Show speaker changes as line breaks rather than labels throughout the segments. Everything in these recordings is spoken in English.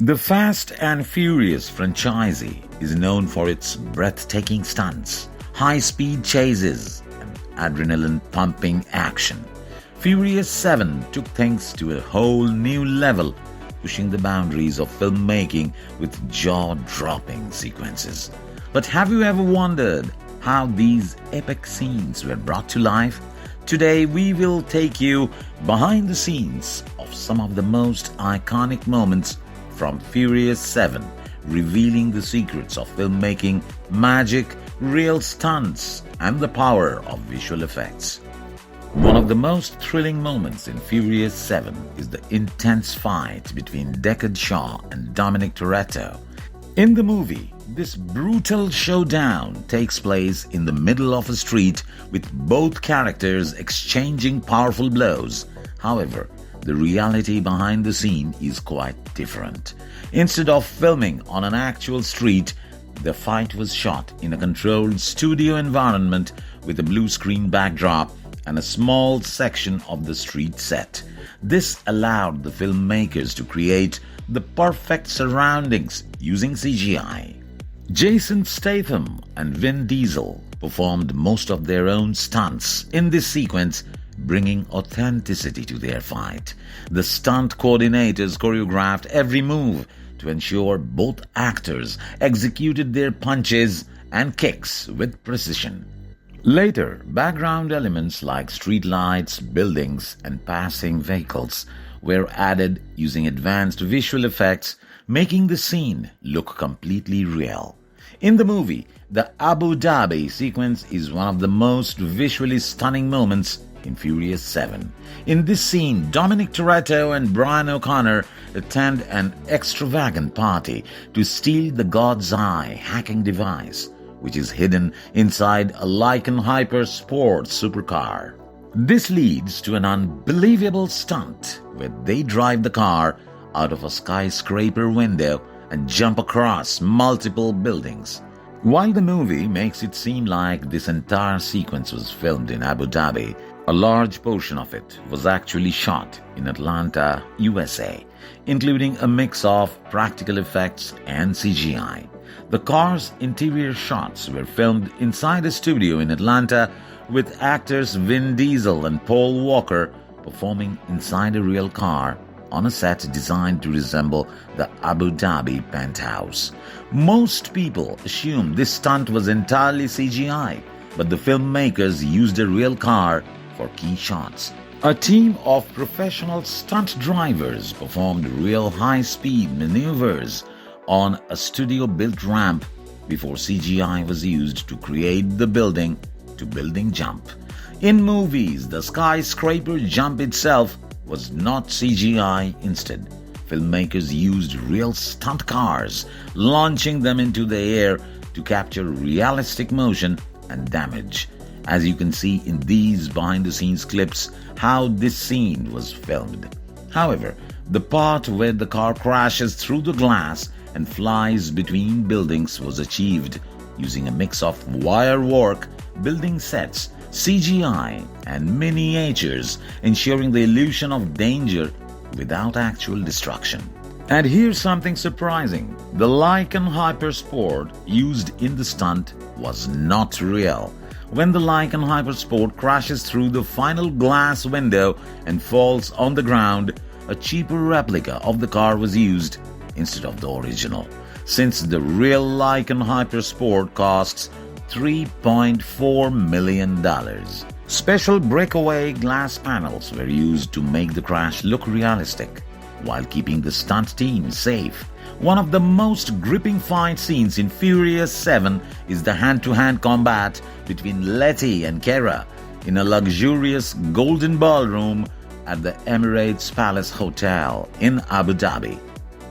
The Fast and Furious franchise is known for its breathtaking stunts, high-speed chases, and adrenaline-pumping action. Furious 7 took things to a whole new level, pushing the boundaries of filmmaking with jaw-dropping sequences. But have you ever wondered how these epic scenes were brought to life? Today we will take you behind the scenes of some of the most iconic moments from Furious 7, revealing the secrets of filmmaking, magic, real stunts, and the power of visual effects. One of the most thrilling moments in Furious 7 is the intense fight between Deckard Shaw and Dominic Toretto. In the movie, this brutal showdown takes place in the middle of a street with both characters exchanging powerful blows. However, the reality behind the scene is quite different. Instead of filming on an actual street, the fight was shot in a controlled studio environment with a blue screen backdrop and a small section of the street set. This allowed the filmmakers to create the perfect surroundings using CGI. Jason Statham and Vin Diesel performed most of their own stunts in this sequence, bringing authenticity to their fight. The stunt coordinators choreographed every move to ensure both actors executed their punches and kicks with precision. Later, background elements like streetlights, buildings, and passing vehicles were added using advanced visual effects, making the scene look completely real. In the movie, the Abu Dhabi sequence is one of the most visually stunning moments in Furious 7. In this scene, Dominic Toretto and Brian O'Connor attend an extravagant party to steal the God's Eye hacking device, which is hidden inside a Lykan Hyper Sports supercar. This leads to an unbelievable stunt where they drive the car out of a skyscraper window and jump across multiple buildings. While the movie makes it seem like this entire sequence was filmed in Abu Dhabi, a large portion of it was actually shot in Atlanta, USA, including a mix of practical effects and CGI. The car's interior shots were filmed inside a studio in Atlanta, with actors Vin Diesel and Paul Walker performing inside a real car on a set designed to resemble the Abu Dhabi penthouse. Most people assume this stunt was entirely CGI, but the filmmakers used a real car for key shots. A team of professional stunt drivers performed real high-speed maneuvers on a studio-built ramp before CGI was used to create the building-to-building jump. In movies, the skyscraper jump itself was not CGI. Instead, filmmakers used real stunt cars, launching them into the air to capture realistic motion and damage. As you can see in these behind-the-scenes clips how this scene was filmed. However, the part where the car crashes through the glass and flies between buildings was achieved using a mix of wire work, building sets, CGI, and miniatures, ensuring the illusion of danger without actual destruction. And here's something surprising. The Lykan Hypersport used in the stunt was not real. When the Lykan Hypersport crashes through the final glass window and falls on the ground, a cheaper replica of the car was used instead of the original, since the real Lykan Hypersport costs $3.4 million. Special breakaway glass panels were used to make the crash look realistic, while keeping the stunt team safe. One of the most gripping fight scenes in Furious 7 is the hand-to-hand combat between Letty and Kera in a luxurious golden ballroom at the Emirates Palace Hotel in Abu Dhabi.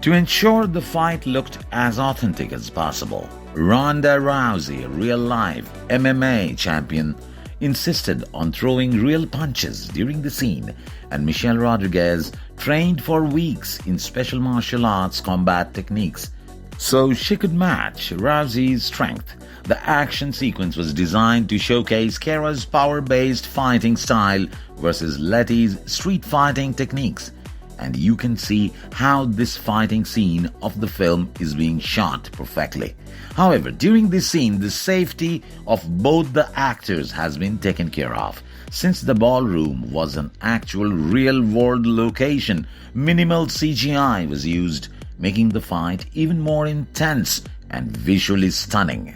To ensure the fight looked as authentic as possible, Ronda Rousey, a real-life MMA champion, insisted on throwing real punches during the scene, and Michelle Rodriguez trained for weeks in special martial arts combat techniques so she could match Rousey's strength. The action sequence was designed to showcase Kera's power-based fighting style versus Letty's street fighting techniques. and you can see how this fighting scene of the film is being shot perfectly. However, during this scene, the safety of both the actors has been taken care of. Since the ballroom was an actual real-world location, minimal CGI was used, making the fight even more intense and visually stunning.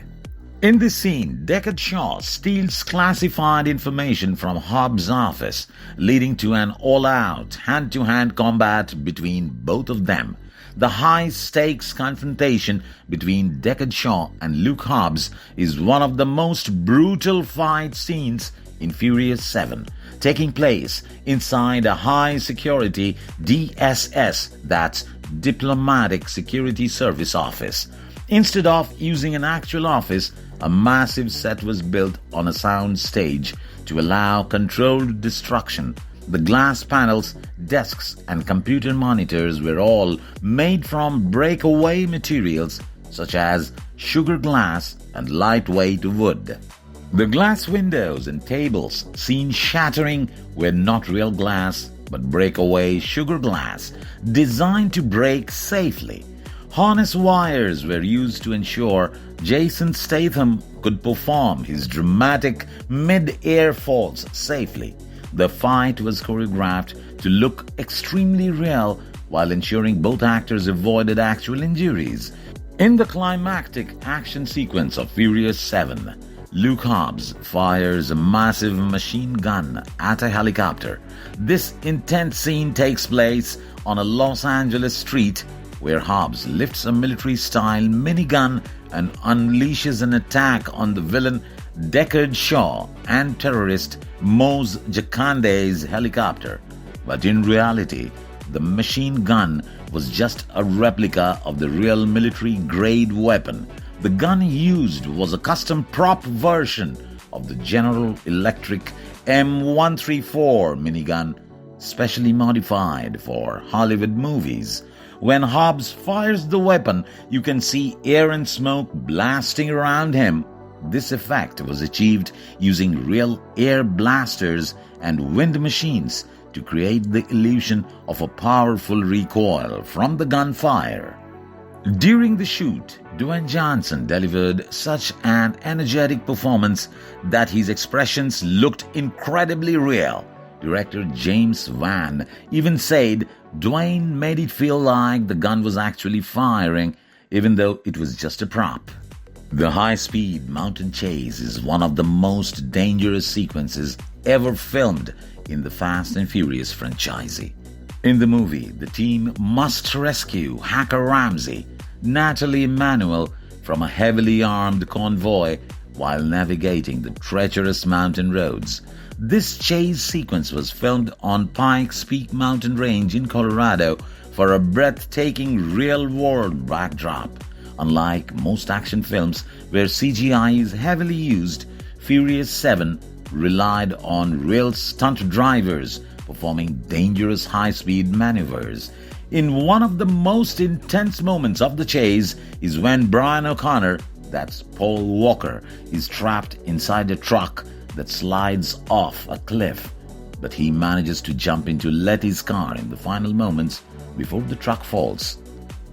In this scene, Deckard Shaw steals classified information from Hobbs' office, leading to an all-out hand-to-hand combat between both of them. The high-stakes confrontation between Deckard Shaw and Luke Hobbs is one of the most brutal fight scenes in Furious 7, taking place inside a high-security DSS, that's Diplomatic Security Service office. Instead of using an actual office, a massive set was built on a sound stage to allow controlled destruction. The glass panels, desks, and computer monitors were all made from breakaway materials such as sugar glass and lightweight wood. The glass windows and tables seen shattering were not real glass but breakaway sugar glass designed to break safely. Harness wires were used to ensure Jason Statham could perform his dramatic mid-air falls safely. The fight was choreographed to look extremely real while ensuring both actors avoided actual injuries. In the climactic action sequence of Furious 7, Luke Hobbs fires a massive machine gun at a helicopter. This intense scene takes place on a Los Angeles street where Hobbs lifts a military-style minigun and unleashes an attack on the villain Deckard Shaw and terrorist Mos Jacande's helicopter. But in reality, the machine gun was just a replica of the real military-grade weapon. The gun used was a custom prop version of the General Electric M134 minigun, specially modified for Hollywood movies. When Hobbs fires the weapon, you can see air and smoke blasting around him. This effect was achieved using real air blasters and wind machines to create the illusion of a powerful recoil from the gunfire. During the shoot, Dwayne Johnson delivered such an energetic performance that his expressions looked incredibly real. Director James Van even said Dwayne made it feel like the gun was actually firing, even though it was just a prop. The high-speed mountain chase is one of the most dangerous sequences ever filmed in the Fast and Furious franchise. In the movie, the team must rescue hacker Rousey, Natalie Emanuel, from a heavily armed convoy while navigating the treacherous mountain roads. This chase sequence was filmed on Pikes Peak mountain range in Colorado for a breathtaking real-world backdrop. Unlike most action films where CGI is heavily used, Furious 7 relied on real stunt drivers performing dangerous high-speed maneuvers. In one of the most intense moments of the chase is when Brian O'Connor, that's Paul Walker, is trapped inside a truck that slides off a cliff, but he manages to jump into Letty's car in the final moments before the truck falls.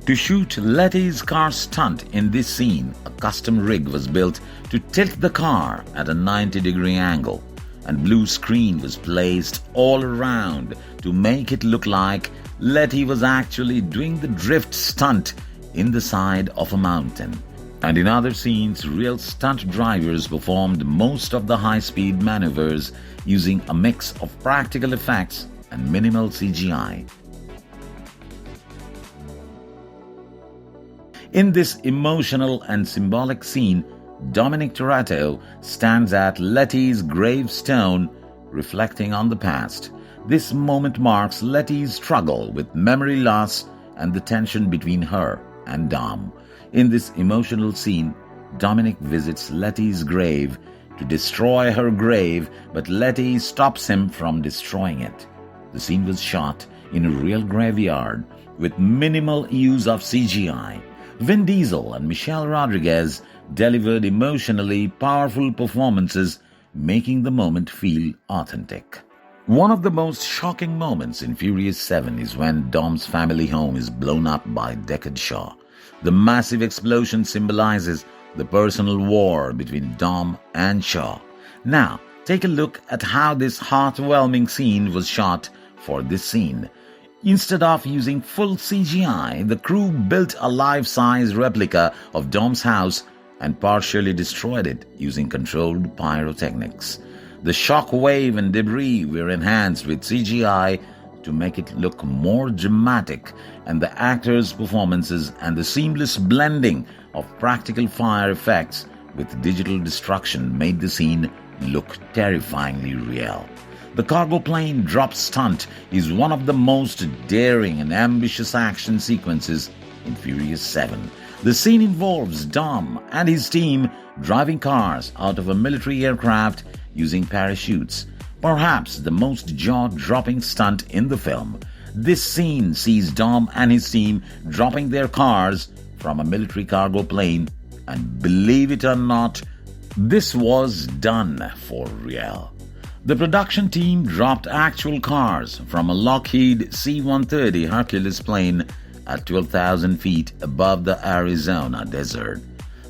To shoot Letty's car stunt in this scene, a custom rig was built to tilt the car at a 90-degree angle, and blue screen was placed all around to make it look like Letty was actually doing the drift stunt in the side of a mountain. And in other scenes, real stunt drivers performed most of the high-speed maneuvers using a mix of practical effects and minimal CGI. In this emotional and symbolic scene, Dominic Toretto stands at Letty's gravestone, reflecting on the past. This moment marks Letty's struggle with memory loss and the tension between her and Dom. In this emotional scene, Dominic visits Letty's grave to destroy her grave, but Letty stops him from destroying it. The scene was shot in a real graveyard with minimal use of CGI. Vin Diesel and Michelle Rodriguez delivered emotionally powerful performances, making the moment feel authentic. One of the most shocking moments in Furious 7 is when Dom's family home is blown up by Deckard Shaw. The massive explosion symbolizes the personal war between Dom and Shaw. Now, take a look at how this heartwarming scene was shot for this scene. Instead of using full CGI, the crew built a life-size replica of Dom's house and partially destroyed it using controlled pyrotechnics. The shock wave and debris were enhanced with CGI to make it look more dramatic, and the actors' performances and the seamless blending of practical fire effects with digital destruction made the scene look terrifyingly real. The cargo plane drop stunt is one of the most daring and ambitious action sequences in Furious 7. The scene involves Dom and his team driving cars out of a military aircraft using parachutes, perhaps the most jaw-dropping stunt in the film. This scene sees Dom and his team dropping their cars from a military cargo plane, and believe it or not, this was done for real. The production team dropped actual cars from a Lockheed C-130 Hercules plane at 12,000 feet above the Arizona desert.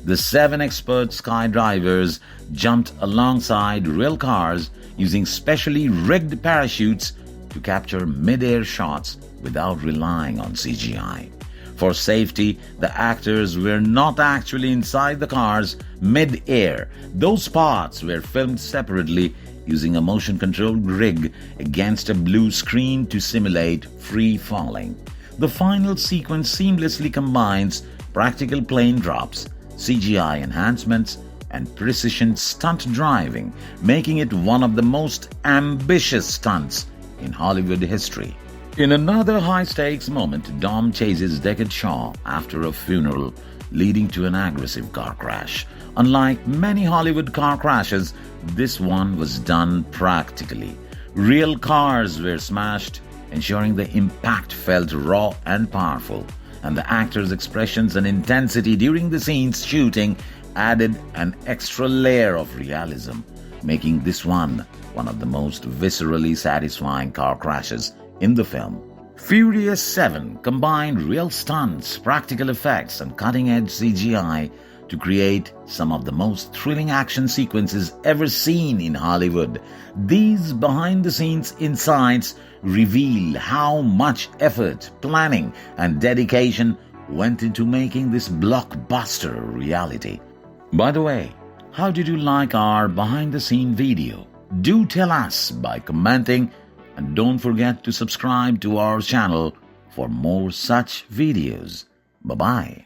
The 7 expert skydivers jumped alongside real cars using specially rigged parachutes to capture mid-air shots without relying on CGI. For safety, the actors were not actually inside the cars mid-air. Those parts were filmed separately using a motion-controlled rig against a blue screen to simulate free falling. The final sequence seamlessly combines practical plane drops, CGI enhancements, and precision stunt driving, making it one of the most ambitious stunts in Hollywood history. In another high-stakes moment, Dom chases Deckard Shaw after a funeral, leading to an aggressive car crash. Unlike many Hollywood car crashes, this one was done practically. Real cars were smashed, ensuring the impact felt raw and powerful, and the actors' expressions and intensity during the scene's shooting added an extra layer of realism, making this one of the most viscerally satisfying car crashes in the film. Furious 7 combined real stunts, practical effects, and cutting-edge CGI to create some of the most thrilling action sequences ever seen in Hollywood. These behind-the-scenes insights reveal how much effort, planning, and dedication went into making this blockbuster a reality. By the way, how did you like our behind-the-scene video? Do tell us by commenting, and don't forget to subscribe to our channel for more such videos. Bye-bye.